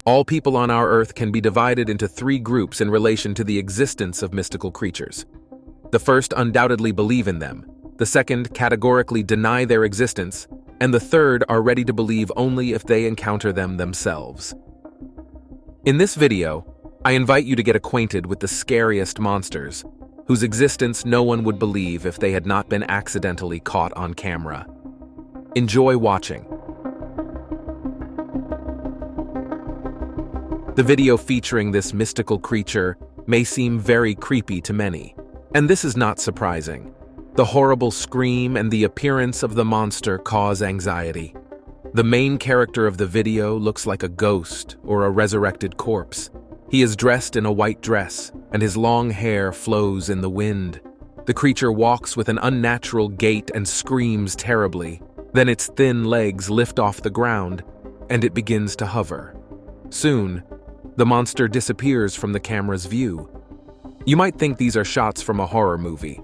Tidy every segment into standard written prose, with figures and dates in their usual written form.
All people on our Earth can be divided into three groups in relation to the existence of mystical creatures. The first undoubtedly believe in them, the second categorically deny their existence, and the third are ready to believe only if they encounter them themselves. In this video, I invite you to get acquainted with the scariest monsters, whose existence no one would believe if they had not been accidentally caught on camera. Enjoy watching. The video featuring this mystical creature may seem very creepy to many, and this is not surprising. The horrible scream and the appearance of the monster cause anxiety. The main character of the video looks like a ghost or a resurrected corpse. He is dressed in a white dress, and his long hair flows in the wind. The creature walks with an unnatural gait and screams terribly. Then its thin legs lift off the ground, and it begins to hover. Soon, the monster disappears from the camera's view. You might think these are shots from a horror movie,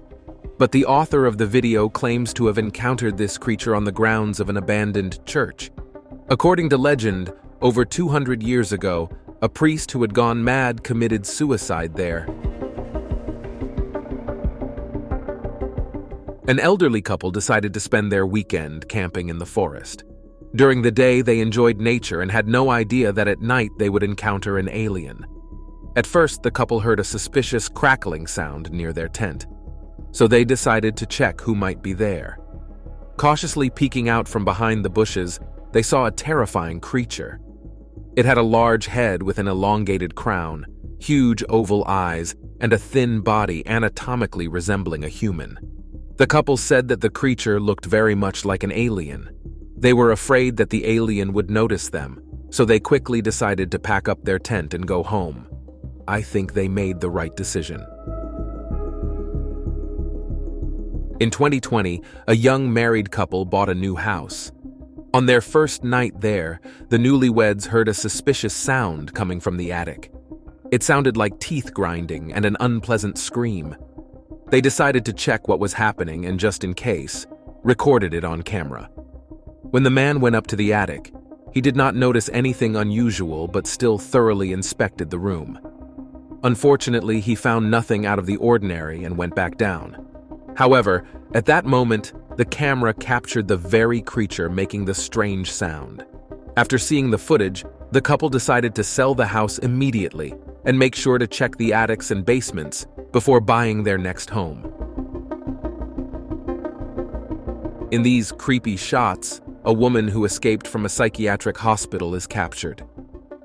but the author of the video claims to have encountered this creature on the grounds of an abandoned church. According to legend, over 200 years ago, a priest who had gone mad committed suicide there. An elderly couple decided to spend their weekend camping in the forest. During the day, they enjoyed nature and had no idea that at night they would encounter an alien. At first, the couple heard a suspicious crackling sound near their tent, so they decided to check who might be there. Cautiously peeking out from behind the bushes, they saw a terrifying creature. It had a large head with an elongated crown, huge oval eyes, and a thin body anatomically resembling a human. The couple said that the creature looked very much like an alien. They were afraid that the alien would notice them, so they quickly decided to pack up their tent and go home. I think they made the right decision. In 2020, a young married couple bought a new house. On their first night there, the newlyweds heard a suspicious sound coming from the attic. It sounded like teeth grinding and an unpleasant scream. They decided to check what was happening and, just in case, recorded it on camera. When the man went up to the attic, he did not notice anything unusual but still thoroughly inspected the room. Unfortunately, he found nothing out of the ordinary and went back down. However, at that moment, the camera captured the very creature making the strange sound. After seeing the footage, the couple decided to sell the house immediately and make sure to check the attics and basements before buying their next home. In these creepy shots, a woman who escaped from a psychiatric hospital is captured.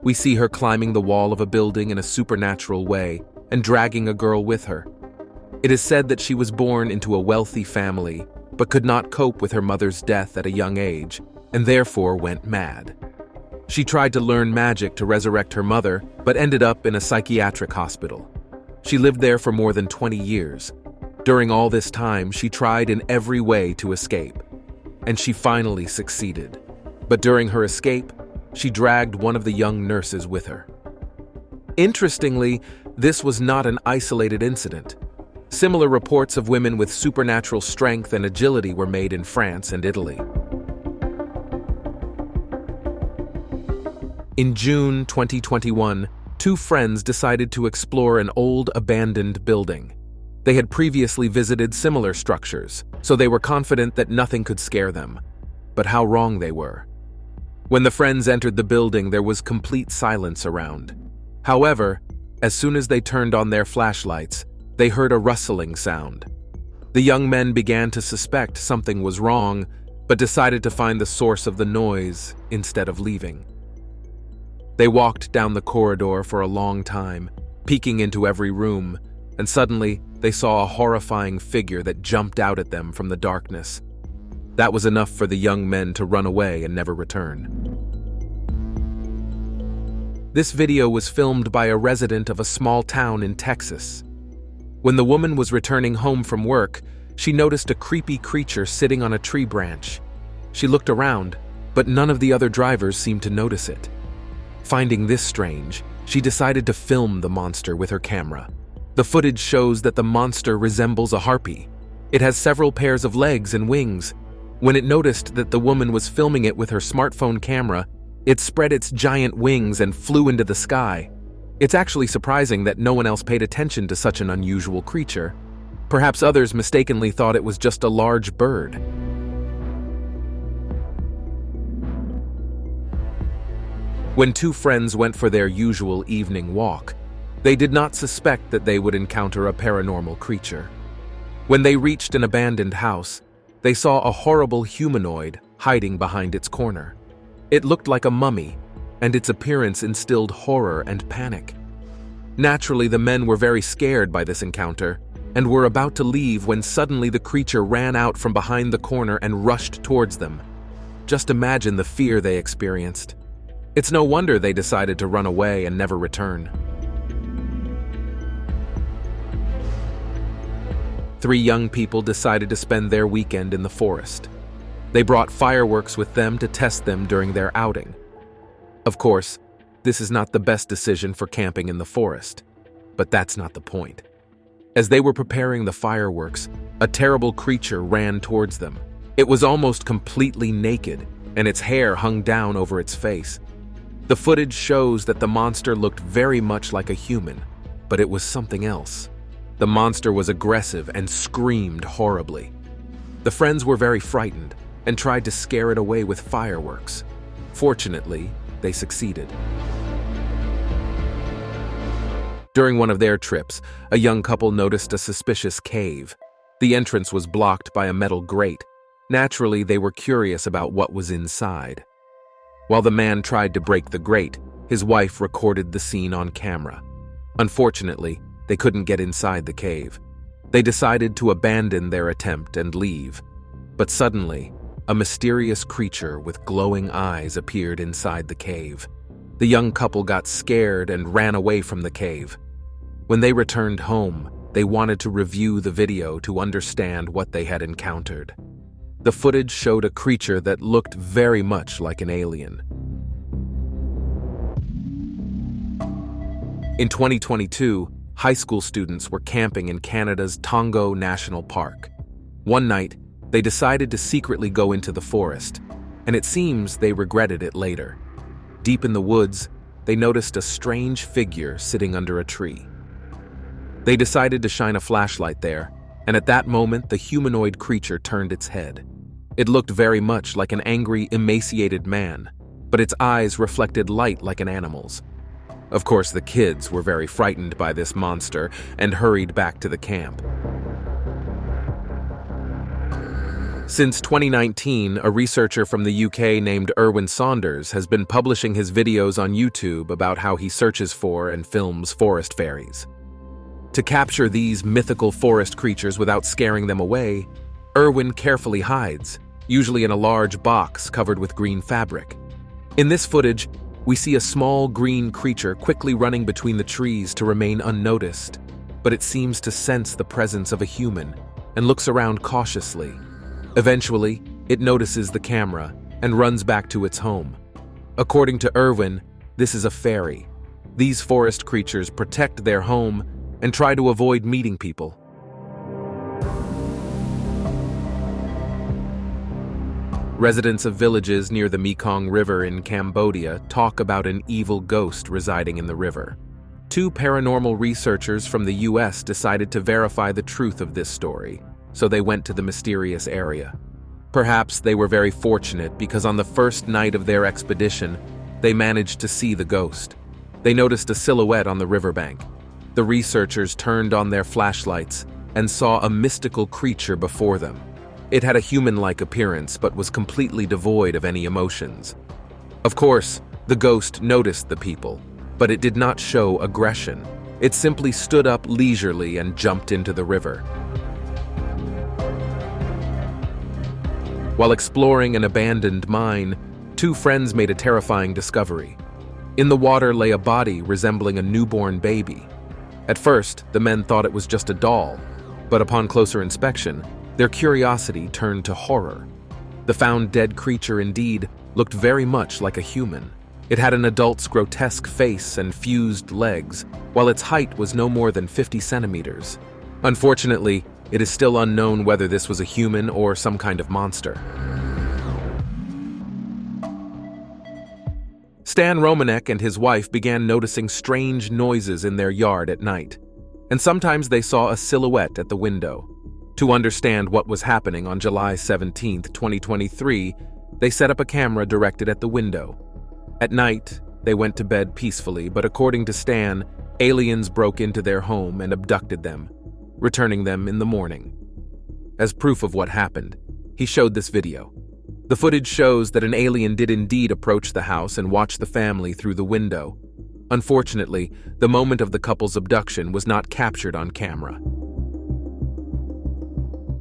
We see her climbing the wall of a building in a supernatural way and dragging a girl with her. It is said that she was born into a wealthy family, but could not cope with her mother's death at a young age, and therefore went mad. She tried to learn magic to resurrect her mother, but ended up in a psychiatric hospital. She lived there for more than 20 years. During all this time, she tried in every way to escape, and she finally succeeded. But during her escape, she dragged one of the young nurses with her. Interestingly, this was not an isolated incident. Similar reports of women with supernatural strength and agility were made in France and Italy. In June 2021, two friends decided to explore an old abandoned building. They had previously visited similar structures, so they were confident that nothing could scare them. But how wrong they were. When the friends entered the building, there was complete silence around. However, as soon as they turned on their flashlights, they heard a rustling sound. The young men began to suspect something was wrong, but decided to find the source of the noise instead of leaving. They walked down the corridor for a long time, peeking into every room, and suddenly they saw a horrifying figure that jumped out at them from the darkness. That was enough for the young men to run away and never return. This video was filmed by a resident of a small town in Texas. When the woman was returning home from work, she noticed a creepy creature sitting on a tree branch. She looked around, but none of the other drivers seemed to notice it. Finding this strange, she decided to film the monster with her camera. The footage shows that the monster resembles a harpy. It has several pairs of legs and wings. When it noticed that the woman was filming it with her smartphone camera, It spread its giant wings and flew into the sky. It's actually surprising that no one else paid attention to such an unusual creature. Perhaps others mistakenly thought it was just a large bird. When two friends went for their usual evening walk, they did not suspect that they would encounter a paranormal creature. When they reached an abandoned house, they saw a horrible humanoid hiding behind its corner. It looked like a mummy, and its appearance instilled horror and panic. Naturally, the men were very scared by this encounter, and were about to leave when suddenly the creature ran out from behind the corner and rushed towards them. Just imagine the fear they experienced. It's no wonder they decided to run away and never return. 3 young people decided to spend their weekend in the forest. They brought fireworks with them to test them during their outing. Of course, this is not the best decision for camping in the forest, but that's not the point. As they were preparing the fireworks, a terrible creature ran towards them. It was almost completely naked, and its hair hung down over its face. The footage shows that the monster looked very much like a human, but it was something else. The monster was aggressive and screamed horribly. The friends were very frightened and tried to scare it away with fireworks. Fortunately, they succeeded. During one of their trips, a young couple noticed a suspicious cave. The entrance was blocked by a metal grate. Naturally, they were curious about what was inside. While the man tried to break the grate, his wife recorded the scene on camera. Unfortunately, they couldn't get inside the cave. They decided to abandon their attempt and leave. But suddenly, a mysterious creature with glowing eyes appeared inside the cave. The young couple got scared and ran away from the cave. When they returned home, they wanted to review the video to understand what they had encountered. The footage showed a creature that looked very much like an alien. In 2022, high school students were camping in Canada's Tongo National Park. One night, they decided to secretly go into the forest, and it seems they regretted it later. Deep in the woods, they noticed a strange figure sitting under a tree. They decided to shine a flashlight there, and at that moment the humanoid creature turned its head. It looked very much like an angry, emaciated man, but its eyes reflected light like an animal's. Of course, the kids were very frightened by this monster and hurried back to the camp. Since 2019, a researcher from the UK named Erwin Saunders has been publishing his videos on YouTube about how he searches for and films forest fairies. To capture these mythical forest creatures without scaring them away, Erwin carefully hides, usually in a large box covered with green fabric. In this footage, we see a small green creature quickly running between the trees to remain unnoticed, but it seems to sense the presence of a human and looks around cautiously. Eventually, it notices the camera and runs back to its home. According to Erwin, this is a fairy. These forest creatures protect their home and try to avoid meeting people. Residents of villages near the Mekong River in Cambodia talk about an evil ghost residing in the river. 2 paranormal researchers from the US decided to verify the truth of this story, so they went to the mysterious area. Perhaps they were very fortunate because on the first night of their expedition, they managed to see the ghost. They noticed a silhouette on the riverbank. The researchers turned on their flashlights and saw a mystical creature before them. It had a human-like appearance but was completely devoid of any emotions. Of course, the ghost noticed the people, but it did not show aggression. It simply stood up leisurely and jumped into the river. While exploring an abandoned mine, 2 friends made a terrifying discovery. In the water lay a body resembling a newborn baby. At first, the men thought it was just a doll, but upon closer inspection, their curiosity turned to horror. The found dead creature indeed looked very much like a human. It had an adult's grotesque face and fused legs, while its height was no more than 50 centimeters. Unfortunately, it is still unknown whether this was a human or some kind of monster. Stan Romanek and his wife began noticing strange noises in their yard at night, and sometimes they saw a silhouette at the window. To understand what was happening on July 17, 2023, they set up a camera directed at the window. At night, they went to bed peacefully, but according to Stan, aliens broke into their home and abducted them, returning them in the morning. As proof of what happened, he showed this video. The footage shows that an alien did indeed approach the house and watch the family through the window. Unfortunately, the moment of the couple's abduction was not captured on camera.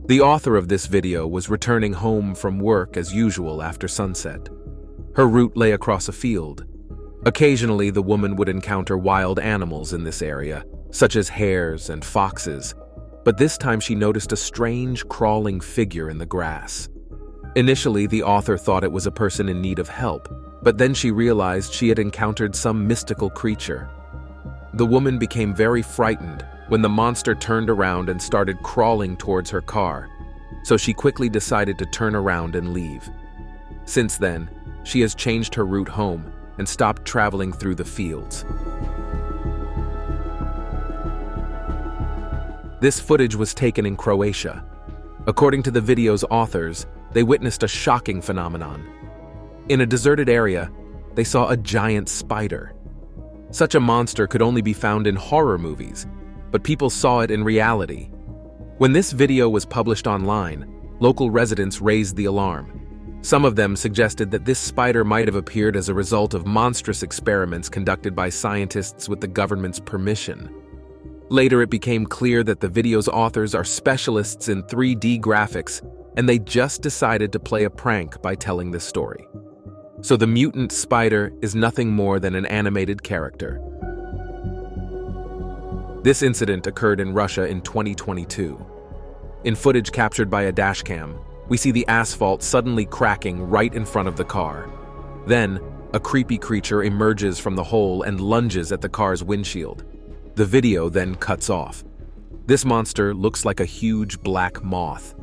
The author of this video was returning home from work as usual after sunset. Her route lay across a field. Occasionally, the woman would encounter wild animals in this area, such as hares and foxes, but this time she noticed a strange, crawling figure in the grass. Initially, the author thought it was a person in need of help, but then she realized she had encountered some mystical creature. The woman became very frightened when the monster turned around and started crawling towards her car, so she quickly decided to turn around and leave. Since then, she has changed her route home and stopped traveling through the fields. This footage was taken in Croatia. According to the video's authors, they witnessed a shocking phenomenon. In a deserted area, they saw a giant spider. Such a monster could only be found in horror movies, but people saw it in reality. When this video was published online, local residents raised the alarm. Some of them suggested that this spider might have appeared as a result of monstrous experiments conducted by scientists with the government's permission. Later, it became clear that the video's authors are specialists in 3D graphics, and they just decided to play a prank by telling this story. So the mutant spider is nothing more than an animated character. This incident occurred in Russia in 2022. In footage captured by a dashcam, we see the asphalt suddenly cracking right in front of the car. Then, a creepy creature emerges from the hole and lunges at the car's windshield. The video then cuts off. This monster looks like a huge black moth.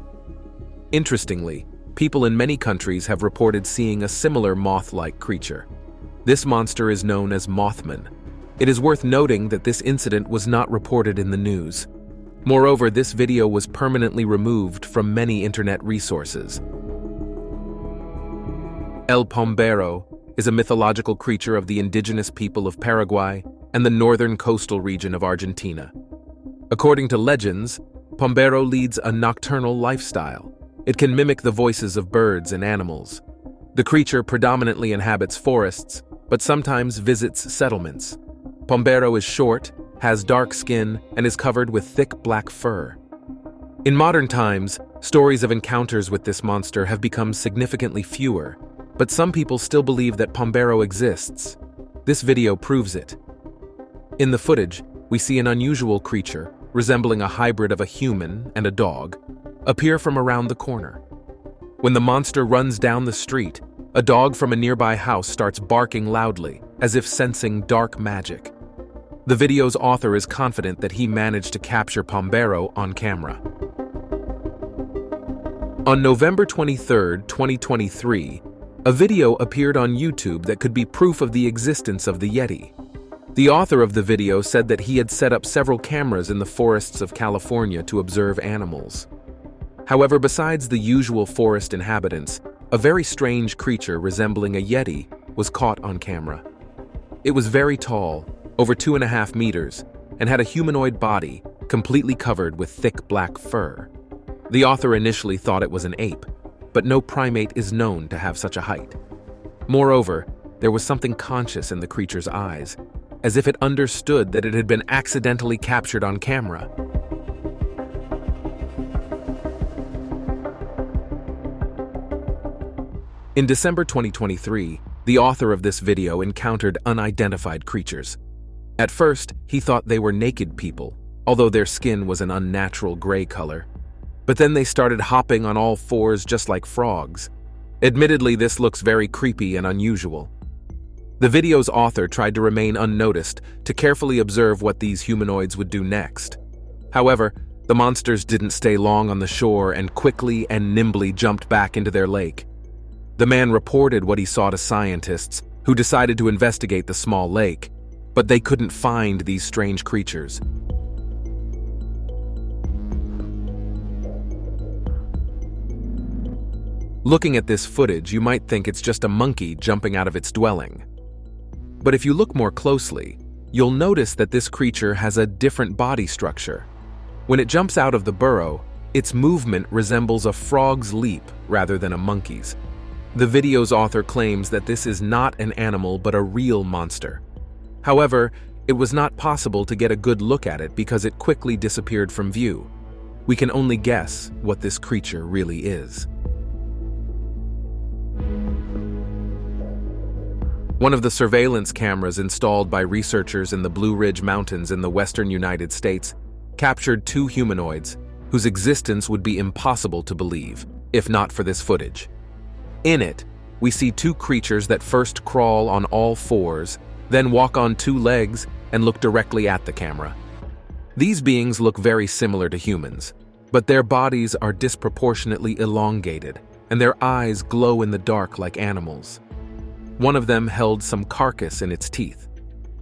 Interestingly, people in many countries have reported seeing a similar moth-like creature. This monster is known as Mothman. It is worth noting that this incident was not reported in the news. Moreover, this video was permanently removed from many internet resources. El Pombero is a mythological creature of the indigenous people of Paraguay and the northern coastal region of Argentina. According to legends, Pombero leads a nocturnal lifestyle. It can mimic the voices of birds and animals. The creature predominantly inhabits forests, but sometimes visits settlements. Pombero is short, has dark skin, and is covered with thick black fur. In modern times, stories of encounters with this monster have become significantly fewer, but some people still believe that Pombero exists. This video proves it. In the footage, we see an unusual creature, resembling a hybrid of a human and a dog, appear from around the corner. When the monster runs down the street, a dog from a nearby house starts barking loudly, as if sensing dark magic. The video's author is confident that he managed to capture Pombero on camera. On November 23, 2023, a video appeared on YouTube that could be proof of the existence of the Yeti. The author of the video said that he had set up several cameras in the forests of California to observe animals. However, besides the usual forest inhabitants, a very strange creature resembling a Yeti was caught on camera. It was very tall, over 2.5 meters, and had a humanoid body completely covered with thick black fur. The author initially thought it was an ape, but no primate is known to have such a height. Moreover, there was something conscious in the creature's eyes, as if it understood that it had been accidentally captured on camera. In December 2023, the author of this video encountered unidentified creatures. At first, he thought they were naked people, although their skin was an unnatural gray color. But then they started hopping on all fours just like frogs. Admittedly, this looks very creepy and unusual. The video's author tried to remain unnoticed to carefully observe what these humanoids would do next. However, the monsters didn't stay long on the shore and quickly and nimbly jumped back into their lake. The man reported what he saw to scientists, who decided to investigate the small lake, but they couldn't find these strange creatures. Looking at this footage, you might think it's just a monkey jumping out of its dwelling. But if you look more closely, you'll notice that this creature has a different body structure. When it jumps out of the burrow, its movement resembles a frog's leap rather than a monkey's. The video's author claims that this is not an animal but a real monster. However, it was not possible to get a good look at it because it quickly disappeared from view. We can only guess what this creature really is. One of the surveillance cameras installed by researchers in the Blue Ridge Mountains in the western United States captured two humanoids whose existence would be impossible to believe, if not for this footage. In it, we see two creatures that first crawl on all fours, then walk on two legs and look directly at the camera. These beings look very similar to humans, but their bodies are disproportionately elongated, and their eyes glow in the dark like animals. One of them held some carcass in its teeth.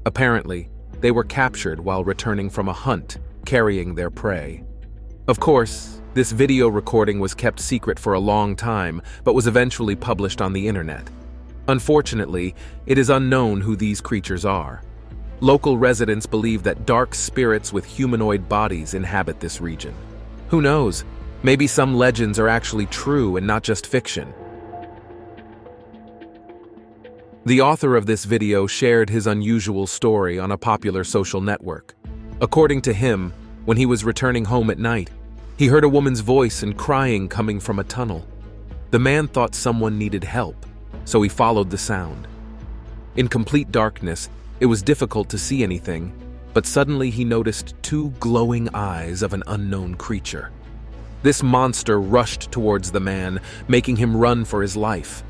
Apparently, they were captured while returning from a hunt, carrying their prey. Of course, this video recording was kept secret for a long time, but was eventually published on the internet. Unfortunately, it is unknown who these creatures are. Local residents believe that dark spirits with humanoid bodies inhabit this region. Who knows? Maybe some legends are actually true and not just fiction. The author of this video shared his unusual story on a popular social network. According to him, when he was returning home at night, he heard a woman's voice and crying coming from a tunnel. The man thought someone needed help, so he followed the sound. In complete darkness, it was difficult to see anything, but suddenly he noticed two glowing eyes of an unknown creature. This monster rushed towards the man, making him run for his life.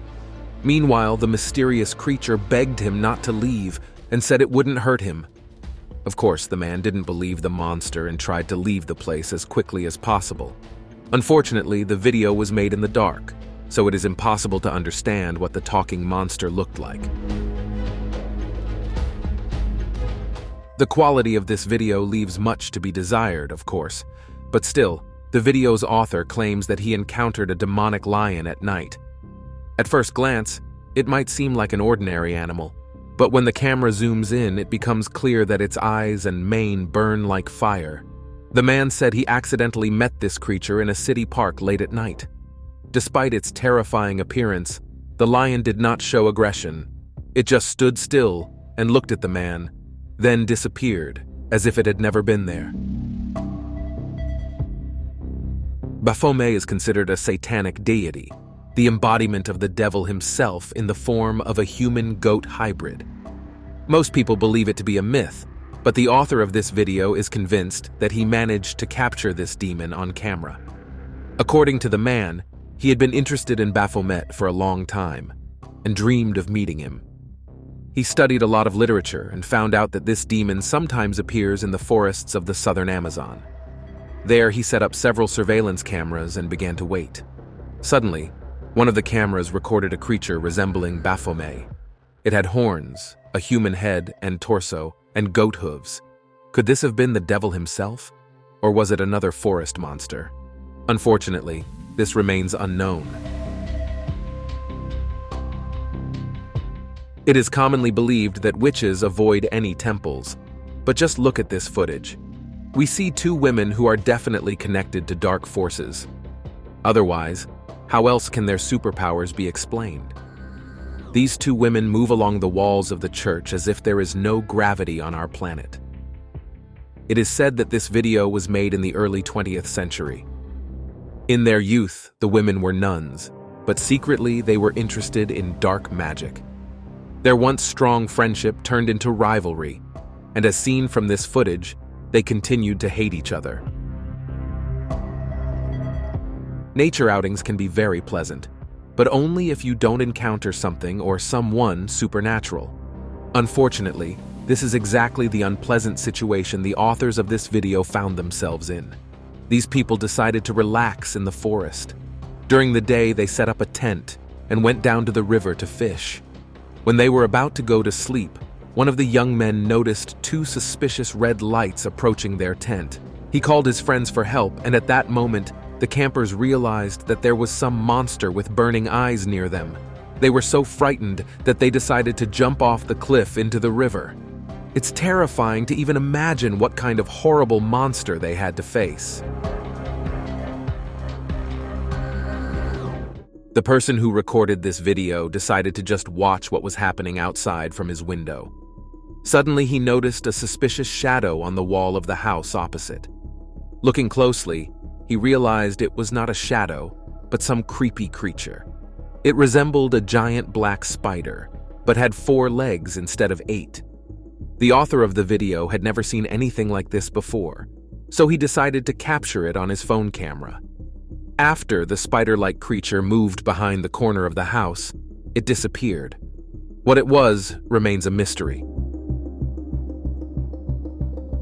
Meanwhile, the mysterious creature begged him not to leave and said it wouldn't hurt him. Of course, the man didn't believe the monster and tried to leave the place as quickly as possible. Unfortunately, the video was made in the dark, so it is impossible to understand what the talking monster looked like. The quality of this video leaves much to be desired, of course, but still, the video's author claims that he encountered a demonic lion at night. At first glance, it might seem like an ordinary animal, but when the camera zooms in, it becomes clear that its eyes and mane burn like fire. The man said he accidentally met this creature in a city park late at night. Despite its terrifying appearance, the lion did not show aggression. It just stood still and looked at the man, then disappeared, as if it had never been there. Baphomet is considered a satanic deity, the embodiment of the devil himself in the form of a human-goat hybrid. Most people believe it to be a myth, but the author of this video is convinced that he managed to capture this demon on camera. According to the man, he had been interested in Baphomet for a long time and dreamed of meeting him. He studied a lot of literature and found out that this demon sometimes appears in the forests of the southern Amazon. There, he set up several surveillance cameras and began to wait. Suddenly, one of the cameras recorded a creature resembling Baphomet. It had horns, a human head and torso, and goat hooves. Could this have been the devil himself? Or was it another forest monster? Unfortunately, this remains unknown. It is commonly believed that witches avoid any temples, but just look at this footage. We see two women who are definitely connected to dark forces. Otherwise, how else can their superpowers be explained? These two women move along the walls of the church as if there is no gravity on our planet. It is said that this video was made in the early 20th century. In their youth, the women were nuns, but secretly they were interested in dark magic. Their once strong friendship turned into rivalry, and as seen from this footage, they continued to hate each other. Nature outings can be very pleasant, but only if you don't encounter something or someone supernatural. Unfortunately, this is exactly the unpleasant situation the authors of this video found themselves in. These people decided to relax in the forest. During the day, they set up a tent and went down to the river to fish. When they were about to go to sleep, one of the young men noticed two suspicious red lights approaching their tent. He called his friends for help, and at that moment, the campers realized that there was some monster with burning eyes near them. They were so frightened that they decided to jump off the cliff into the river. It's terrifying to even imagine what kind of horrible monster they had to face. The person who recorded this video decided to just watch what was happening outside from his window. Suddenly, he noticed a suspicious shadow on the wall of the house opposite. Looking closely, he realized it was not a shadow, but some creepy creature. It resembled a giant black spider, but had 4 legs instead of 8. The author of the video had never seen anything like this before, so he decided to capture it on his phone camera. After the spider-like creature moved behind the corner of the house, it disappeared. What it was remains a mystery.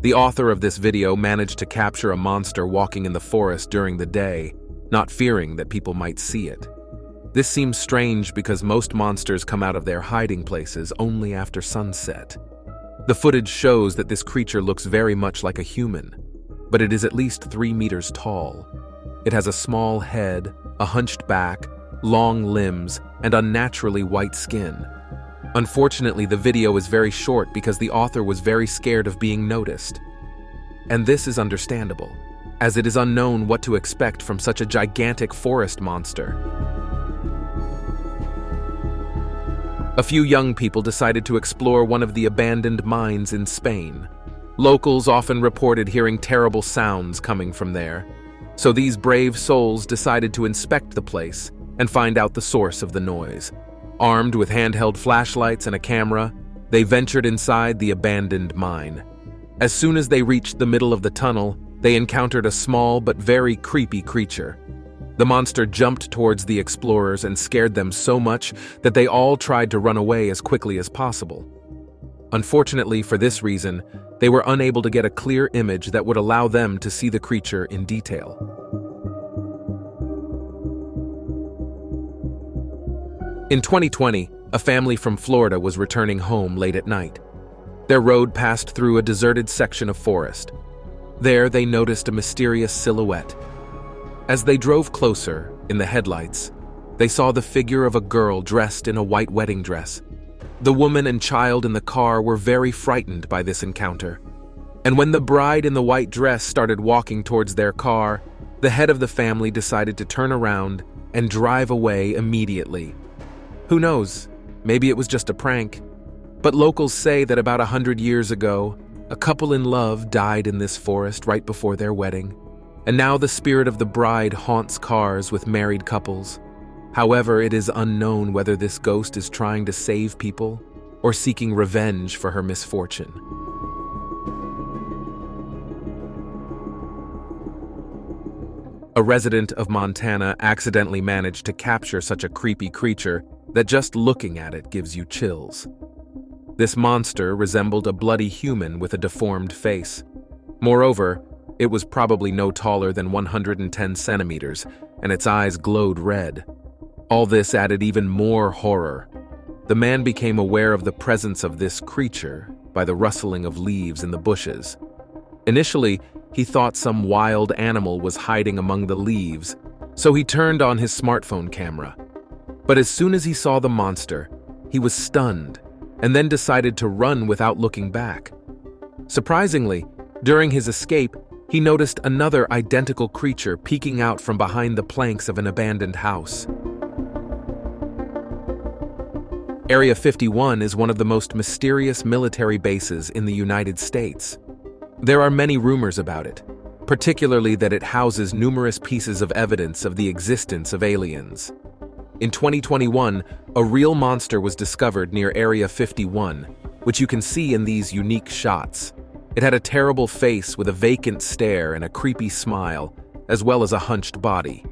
The author of this video managed to capture a monster walking in the forest during the day, not fearing that people might see it. This seems strange because most monsters come out of their hiding places only after sunset. The footage shows that this creature looks very much like a human, but it is at least 3 meters tall. It has a small head, a hunched back, long limbs, and unnaturally white skin. Unfortunately, the video is very short because the author was very scared of being noticed. And this is understandable, as it is unknown what to expect from such a gigantic forest monster. A few young people decided to explore one of the abandoned mines in Spain. Locals often reported hearing terrible sounds coming from there, so these brave souls decided to inspect the place and find out the source of the noise. Armed with handheld flashlights and a camera, they ventured inside the abandoned mine. As soon as they reached the middle of the tunnel, they encountered a small but very creepy creature. The monster jumped towards the explorers and scared them so much that they all tried to run away as quickly as possible. Unfortunately, for this reason, they were unable to get a clear image that would allow them to see the creature in detail. In 2020, a family from Florida was returning home late at night. Their road passed through a deserted section of forest. There, they noticed a mysterious silhouette. As they drove closer, in the headlights, they saw the figure of a girl dressed in a white wedding dress. The woman and child in the car were very frightened by this encounter. And when the bride in the white dress started walking towards their car, the head of the family decided to turn around and drive away immediately. Who knows, maybe it was just a prank. But locals say that about 100 years ago, a couple in love died in this forest right before their wedding. And now the spirit of the bride haunts cars with married couples. However, it is unknown whether this ghost is trying to save people or seeking revenge for her misfortune. A resident of Montana accidentally managed to capture such a creepy creature that just looking at it gives you chills. This monster resembled a bloody human with a deformed face. Moreover, it was probably no taller than 110 centimeters, and its eyes glowed red. All this added even more horror. The man became aware of the presence of this creature by the rustling of leaves in the bushes. Initially, he thought some wild animal was hiding among the leaves, so he turned on his smartphone camera. But as soon as he saw the monster, he was stunned and then decided to run without looking back. Surprisingly, during his escape, he noticed another identical creature peeking out from behind the planks of an abandoned house. Area 51 is one of the most mysterious military bases in the United States. There are many rumors about it, particularly that it houses numerous pieces of evidence of the existence of aliens. In 2021, a real monster was discovered near Area 51, which you can see in these unique shots. It had a terrible face with a vacant stare and a creepy smile, as well as a hunched body.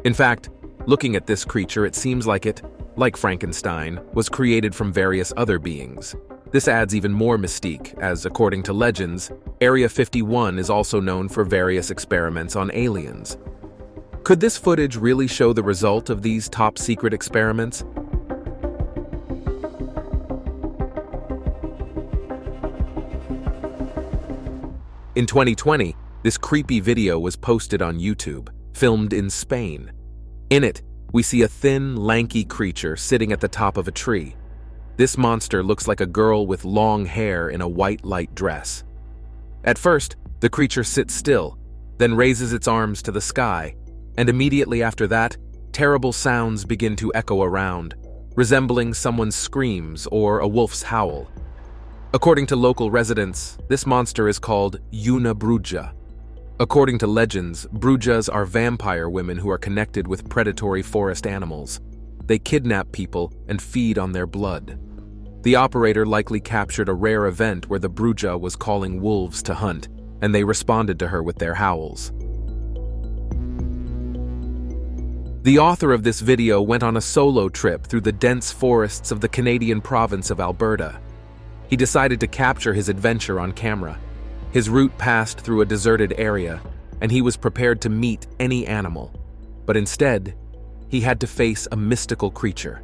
In fact, looking at this creature, it seems like it, like Frankenstein, was created from various other beings. This adds even more mystique, as according to legends, Area 51 is also known for various experiments on aliens. Could this footage really show the result of these top-secret experiments? In 2020, this creepy video was posted on YouTube, filmed in Spain. In it, we see a thin, lanky creature sitting at the top of a tree. This monster looks like a girl with long hair in a white light dress. At first, the creature sits still, then raises its arms to the sky, and immediately after that, terrible sounds begin to echo around, resembling someone's screams or a wolf's howl. According to local residents, this monster is called Yuna Bruda. According to legends, Brujas are vampire women who are connected with predatory forest animals. They kidnap people and feed on their blood. The operator likely captured a rare event where the Bruja was calling wolves to hunt, and they responded to her with their howls. The author of this video went on a solo trip through the dense forests of the Canadian province of Alberta. He decided to capture his adventure on camera. His route passed through a deserted area, and he was prepared to meet any animal. But instead, he had to face a mystical creature.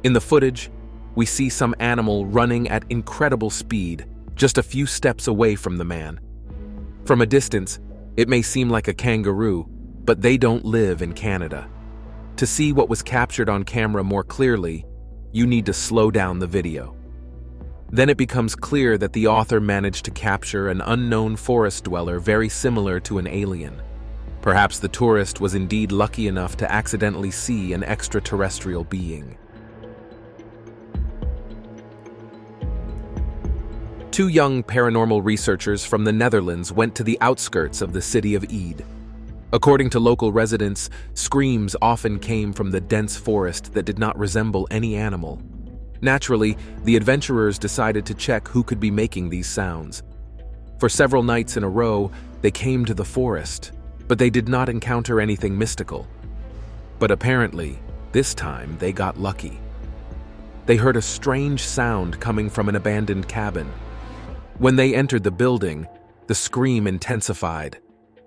In the footage, we see some animal running at incredible speed, just a few steps away from the man. From a distance, it may seem like a kangaroo, but they don't live in Canada. To see what was captured on camera more clearly, you need to slow down the video. Then it becomes clear that the author managed to capture an unknown forest dweller very similar to an alien. Perhaps the tourist was indeed lucky enough to accidentally see an extraterrestrial being. Two young paranormal researchers from the Netherlands went to the outskirts of the city of Ede. According to local residents, screams often came from the dense forest that did not resemble any animal. Naturally, the adventurers decided to check who could be making these sounds. For several nights in a row, they came to the forest, but they did not encounter anything mystical. But apparently, this time they got lucky. They heard a strange sound coming from an abandoned cabin. When they entered the building, the scream intensified.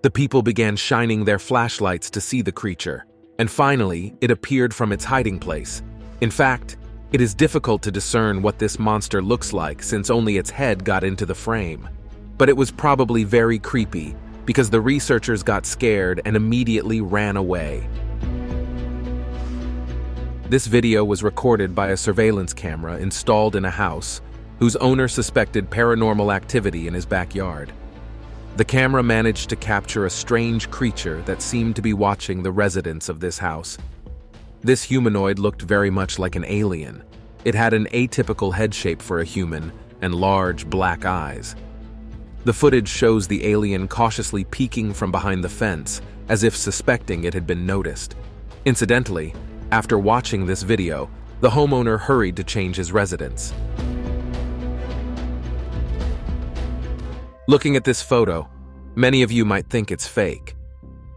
The people began shining their flashlights to see the creature, and finally, it appeared from its hiding place. In fact, it is difficult to discern what this monster looks like since only its head got into the frame. But it was probably very creepy because the researchers got scared and immediately ran away. This video was recorded by a surveillance camera installed in a house whose owner suspected paranormal activity in his backyard. The camera managed to capture a strange creature that seemed to be watching the residents of this house. This humanoid looked very much like an alien. It had an atypical head shape for a human and large black eyes. The footage shows the alien cautiously peeking from behind the fence, as if suspecting it had been noticed. Incidentally, after watching this video, the homeowner hurried to change his residence. Looking at this photo, many of you might think it's fake,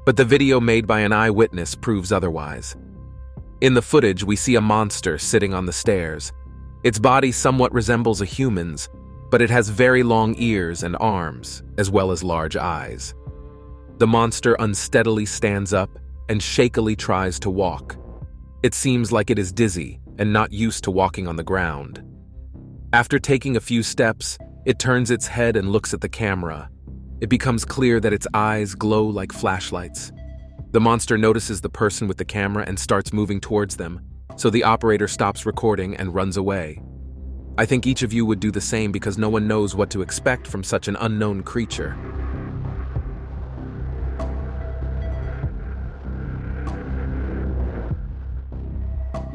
but the video made by an eyewitness proves otherwise. In the footage, we see a monster sitting on the stairs. Its body somewhat resembles a human's, but it has very long ears and arms, as well as large eyes. The monster unsteadily stands up and shakily tries to walk. It seems like it is dizzy and not used to walking on the ground. After taking a few steps, it turns its head and looks at the camera. It becomes clear that its eyes glow like flashlights. The monster notices the person with the camera and starts moving towards them, so the operator stops recording and runs away. I think each of you would do the same because no one knows what to expect from such an unknown creature.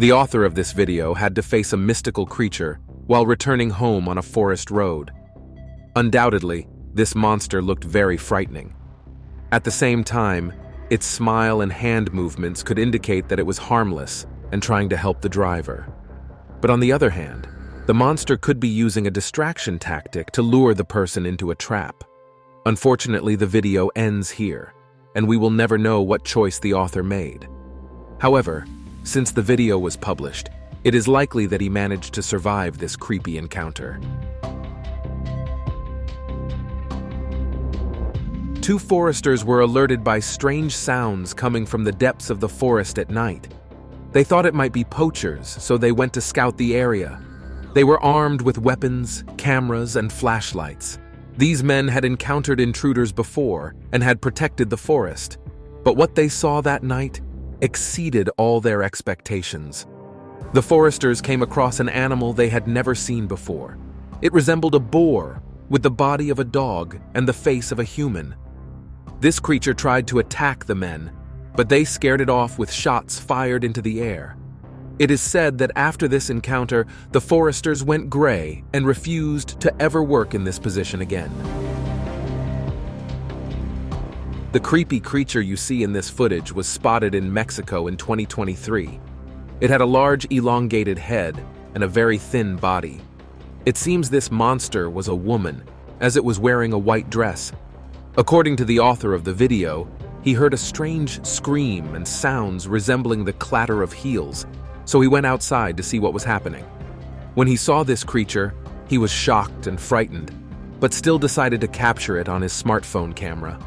The author of this video had to face a mystical creature while returning home on a forest road. Undoubtedly, this monster looked very frightening. At the same time, its smile and hand movements could indicate that it was harmless and trying to help the driver. But on the other hand, the monster could be using a distraction tactic to lure the person into a trap. Unfortunately, the video ends here, and we will never know what choice the author made. However, since the video was published, it is likely that he managed to survive this creepy encounter. Two foresters were alerted by strange sounds coming from the depths of the forest at night. They thought it might be poachers, so they went to scout the area. They were armed with weapons, cameras, and flashlights. These men had encountered intruders before and had protected the forest, but what they saw that night exceeded all their expectations. The foresters came across an animal they had never seen before. It resembled a boar, with the body of a dog and the face of a human. This creature tried to attack the men, but they scared it off with shots fired into the air. It is said that after this encounter, the foresters went gray and refused to ever work in this position again. The creepy creature you see in this footage was spotted in Mexico in 2023. It had a large elongated head and a very thin body. It seems this monster was a woman, as it was wearing a white dress. According to the author of the video, he heard a strange scream and sounds resembling the clatter of heels, so he went outside to see what was happening. When he saw this creature, he was shocked and frightened, but still decided to capture it on his smartphone camera.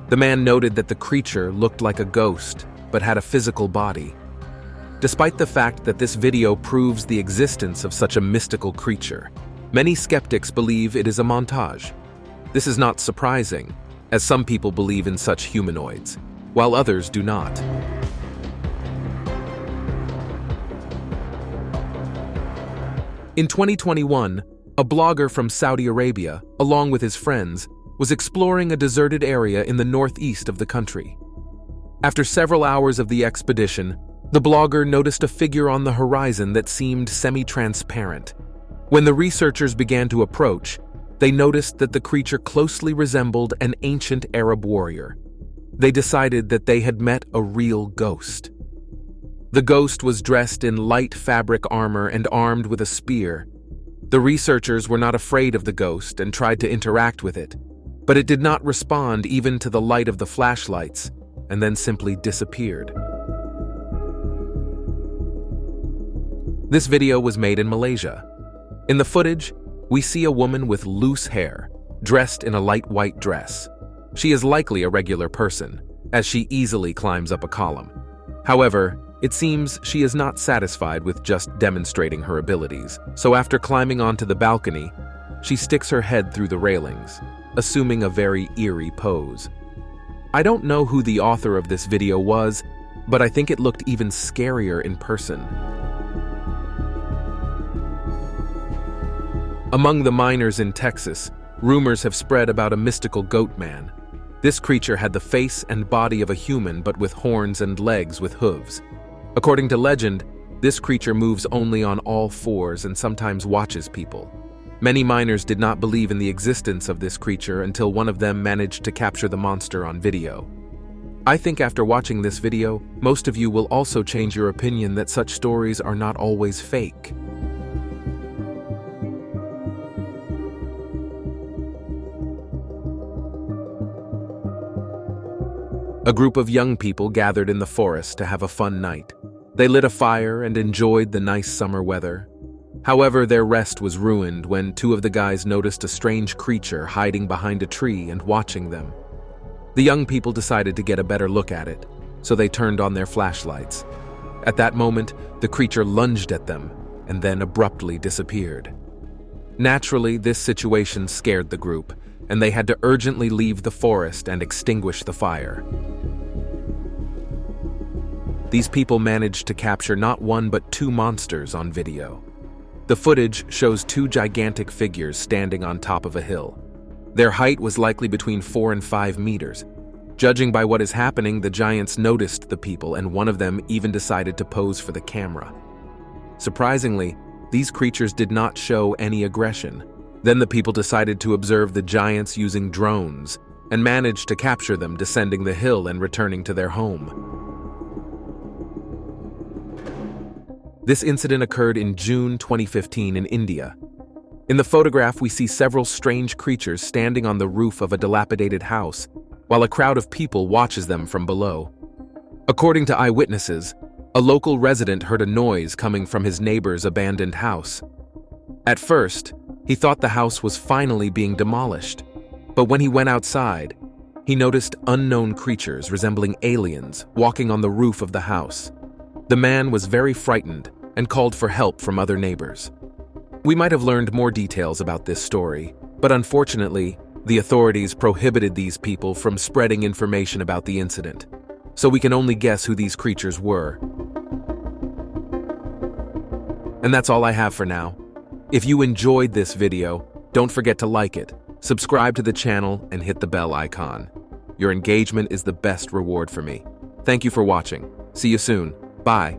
The man noted that the creature looked like a ghost, but had a physical body. Despite the fact that this video proves the existence of such a mystical creature, many skeptics believe it is a montage. This is not surprising, as some people believe in such humanoids, while others do not. In 2021, a blogger from Saudi Arabia, along with his friends, was exploring a deserted area in the northeast of the country. After several hours of the expedition, the blogger noticed a figure on the horizon that seemed semi-transparent. When the researchers began to approach, they noticed that the creature closely resembled an ancient Arab warrior. They decided that they had met a real ghost. The ghost was dressed in light fabric armor and armed with a spear. The researchers were not afraid of the ghost and tried to interact with it, but it did not respond even to the light of the flashlights, and then simply disappeared. This video was made in Malaysia. In the footage, we see a woman with loose hair, dressed in a light white dress. She is likely a regular person, as she easily climbs up a column. However, it seems she is not satisfied with just demonstrating her abilities, so after climbing onto the balcony, she sticks her head through the railings, assuming a very eerie pose. I don't know who the author of this video was, but I think it looked even scarier in person. Among the miners in Texas, rumors have spread about a mystical goat man. This creature had the face and body of a human but with horns and legs with hooves. According to legend, this creature moves only on all fours and sometimes watches people. Many miners did not believe in the existence of this creature until one of them managed to capture the monster on video. I think after watching this video, most of you will also change your opinion that such stories are not always fake. A group of young people gathered in the forest to have a fun night. They lit a fire and enjoyed the nice summer weather. However, their rest was ruined when two of the guys noticed a strange creature hiding behind a tree and watching them. The young people decided to get a better look at it, so they turned on their flashlights. At that moment, the creature lunged at them and then abruptly disappeared. Naturally, this situation scared the group, and they had to urgently leave the forest and extinguish the fire. These people managed to capture not one but two monsters on video. The footage shows two gigantic figures standing on top of a hill. Their height was likely between 4 and 5 meters. Judging by what is happening, the giants noticed the people, and one of them even decided to pose for the camera. Surprisingly, these creatures did not show any aggression. Then the people decided to observe the giants using drones and managed to capture them descending the hill and returning to their home. This incident occurred in June 2015 in India. In the photograph, we see several strange creatures standing on the roof of a dilapidated house, while a crowd of people watches them from below. According to eyewitnesses, a local resident heard a noise coming from his neighbor's abandoned house. At first, he thought the house was finally being demolished, but when he went outside, he noticed unknown creatures resembling aliens walking on the roof of the house. The man was very frightened and called for help from other neighbors. We might have learned more details about this story, but unfortunately, The authorities prohibited these people from spreading information about the incident, so we can only guess who these creatures were. And that's all I have for now. If you enjoyed this video, don't forget to like it, subscribe to the channel, and hit the bell icon. Your engagement is the best reward for me. Thank you for watching. See you soon. Bye.